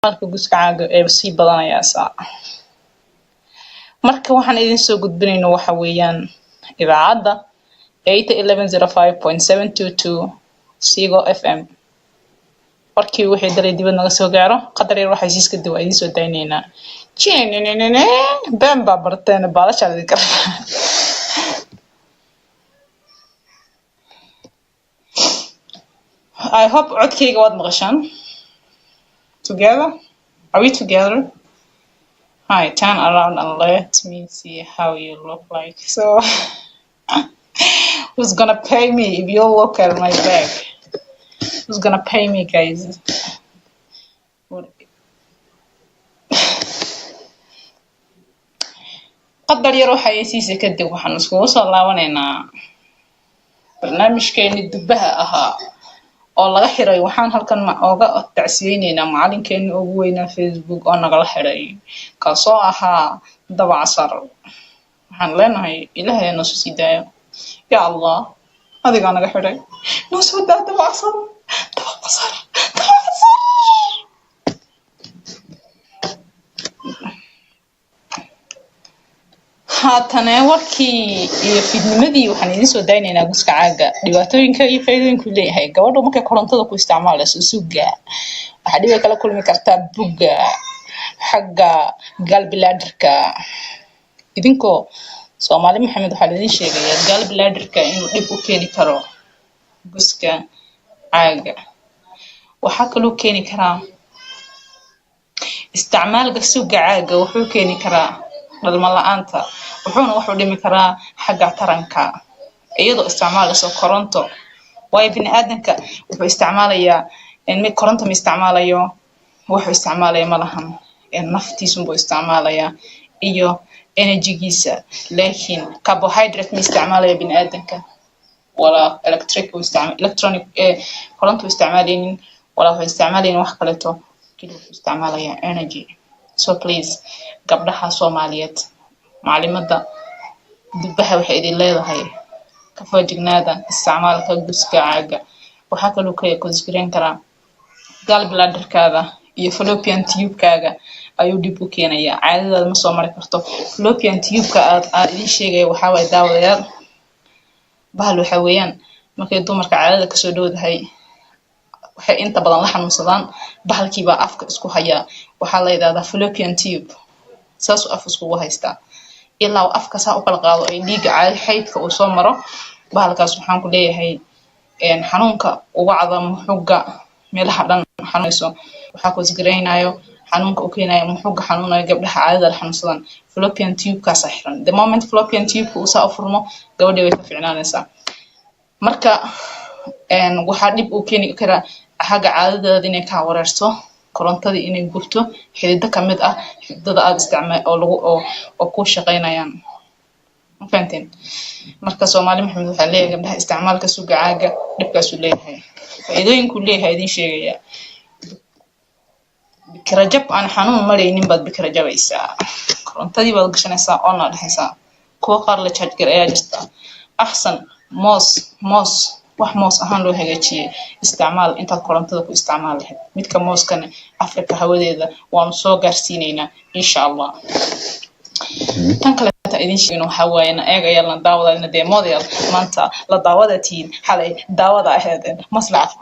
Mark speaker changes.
Speaker 1: isticmaalka guskacaaga ee sii badanaya saa marka waxaan idin soo gudbinayno waxa weeyaan idaacadda 81105.722 Sigo FM warkii wixii dalay dibad naga soo gaaro qadar yar waxa siiska dib ay idin soo daynaynaa jeenenene bamba barteen baalasha idin kar I hope codkayga waad maqashaan together are we together hi turn around and let me see how you look like so who's gonna pay me if you look at my back who's gonna pay me guys qadar yar waxa ay siisa kadib waxaan isku soo laabanaynaa barnaamijkeeni dubaha ahaa oo laga xiray waxaan halkan ma ooga tacsiyeynaa macalinkeena ugu weynaa Facebook oo nagala xiray kaasoo ahaa dabacasar waxaan leenahay ilaahay noo soo sidaayo ya Allah adiga naga xiray noo soo daa dabacasar haatana warkii iyo fidnimadii waxaan idin soo daynaynaa guskacaaga dhibaatooyinka iyo faa'iidooyinka uu leeyahay gabadhu markay korontada ku isticmaalayso suuga waxa dhibay kala kulmi kartaa buga xagga galbladderka idinkoo Soomaali Maxamed waxa idin sheegayaa galbladderka inuu dib u keeni karo guskacaaga waxa kaloo keeni karaa isticmaalka suugacaaga wuxuu keeni karaa dhalmo la'aanta wuxuuna wax u dhimi karaa xagga taranka iyadoo isticmaalayso koronto way bini'aadanka wuxuu isticmaalayaa in koronto ma isticmaalayo wuxuu isticmaalaya malahan naftiisu buu isticmaalayaa iyo energy-giisa laakiin carbohydrate ma isticmaalaya bini'aadanka wala electronic koronto isticmaalaynin wala wuxuu isticmaalaynin wax kale to kaliya isticmaalaya energy so please gabdhaha Soomaaliyeed maclimada dubaha waxay idin leedahay ka foojignaada isticmaalka guskacaaga waxa kaloo ka considerin kara gallbladderkaada iyo fallopian tube-kaaga ayuu dib u keenayaa caadadaada ma soo mari karto fallopian tube-ka aad idin sheegay waxa way daawadayaal bahal waxa weeyaan markay dumarka caadada ka soo dhowdahay waxay inta badan la xanuunsadaan bahalkiiba afka isku haya waxa la yiraahdaa fallopian tube saas af isku haysta ilaa afka saa u kala qaado ay dhiiga xaydka uu soo maro bahalkaas waxaan ku leeyahay xanuunka ugu cadam xugga meelaha dhan xanuunayso waxa ku isgareynayo xanuunka uu keenayo xugga xanuunayo gabdhaha caadada xanuunsadan fallopian tube ka saxiran the moment fallopian tube uu saa u furmo gabadha way ka fiicnaanaysaa marka waxa dib u keeni kara xagga caadada inay ka wareerto korontadii inay gubto xididda kamid ah xididada aad isticmaal oo lagu oo ku shaqeynayaan fahanteen marka Soomaali Maxamed waxa leeyahay gabdhaha isticmaalka suugacaaga dhibkaas uu leeyahay faa'iidooyinku leeyahay idin sheegaya bikrajab aan xanuun maraynin baad bikrajabaysaa korontadii baad gashanaysaa oo na dhaxaysaa kuwa qaar la charge gareeyaa jirta ahsan moos wax moos ahaan loo hagaajiyay isticmaal inta korontada ku isticmaal lahayd midka mooskana Afrika hawadeeda waan soo gaarsiineynaa insha Allah tan kale ta idin sheegno waxa waayna eegaya la daawadayna deemodeel maanta la daawadatiin xalay daawada ahayd maslaxa